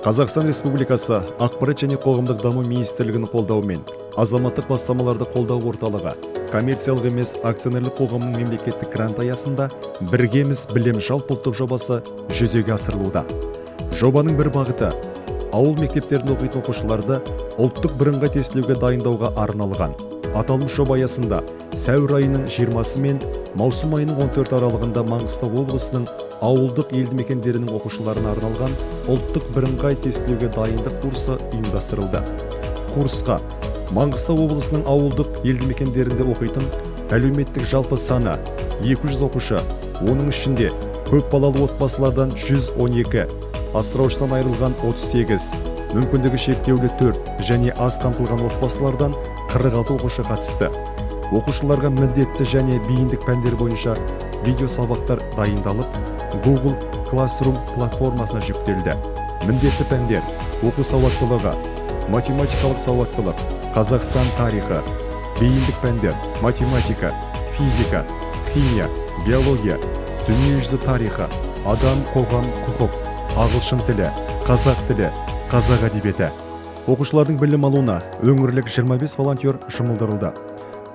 Қазақстан Республикасы Ақпарат және қоғамдық даму министрлігінің қолдауымен азаматтық бастамаларды қолдау орталығы коммерциялық емес акционерлік қоғамның мемлекеттік грант аясында біргеміз білім жалпыұлттық жобасы жүзеге асырылуда. Жобаның бір бағыты ауыл мектептерінде оқитын оқушыларды ұлттық бірыңғай тестілеуге дайындауға арналған. Аталмыш жоба аясында сәуір айының 20-сы мен маусым айының 14 аралығында Маңғыстау облысының ауылдық елді мекендерінің оқушыларына арналған ұлттық бірыңғай тестілеуге дайындық курсы ұйымдастырылды. Курсқа Маңғыстау облысының ауылдық елді мекендерінде оқитын әлеуметтік жалпы саны 200 оқушы, оның ішінде көп балалы отбасылардан 112, асыраушысынан айырылған 38, мүмкіндігі шектеулі 4 және аз қамтылған отбасылардан 46 оқушы қатысты. Оқушыларға міндетті және бейіндік пәндер бойынша видео сабақтар дайындалып, Google Classroom платформасына жүктелді. Міндетті пәндер: оқу сауаттылығы, математикалық сауаттылық, Қазақстан тарихы. Бейіндік пәндер: математика, физика, химия, биология, дүниежүзі тарихы, адам, қоғам, құқық, ағылшын тілі, қазақ тілі, қазақ әдебиеті. Оқушылардың білім алуына өңірлік 25 волонтер жұмылдырылды.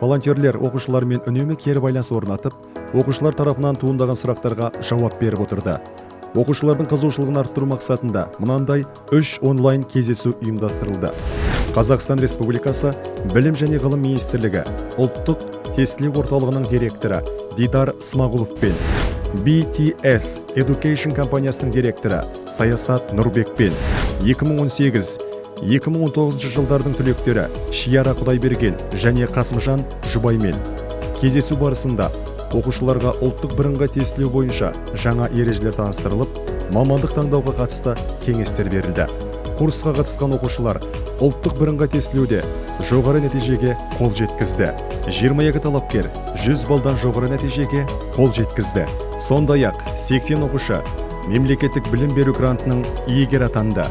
Волонтерлер оқушылармен үнемі кері байланыс орнатып, оқушылар тарапынан туындаған сұрақтарға жауап беріп отырды. Оқушылардың қызығушылығын арттыру мақсатында мынандай 3 онлайн кездесу ұйымдастырылды. Қазақстан Республикасы Білім және ғылым министрлігі ұлттық тестілеу орталығының директоры Дидар Смағұловпен, BTS Education компаниясының директоры Саясат Нұрбекпен, 2018-2019 жылдардың түлектері Шияра Құдайберген және Қасымжан Жұбаймен. Кездесу барысында оқушыларға ұлттық бірыңғай тестілеу бойынша жаңа ережелер таныстырылып, мамандық таңдауға қатысты кеңестер берілді. Курсқа қатысқан оқушылар ұлттық бірыңғай тестілеуде жоғары нәтижеге қол жеткізді. 22 талапкер 100 балдан жоғары нәтижеге қол жеткізді. Сондай-ақ 80 оқушы мемлекеттік білім беру грантының иегері атанды.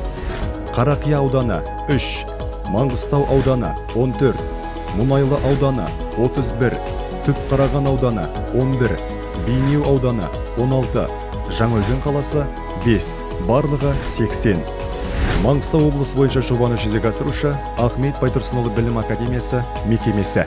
Қарақия ауданы 3, Маңғыстау ауданы 14, Мұнайлы ауданы 31, Түпқараған ауданы 11, Бейнеу ауданы 16, Жаңаөзен қаласы 5, барлығы 80. Маңғыстау облысы бойынша жобаны жүзеге асырушы Ахмет Байтұрсынұлы білім академиясы мекемесі.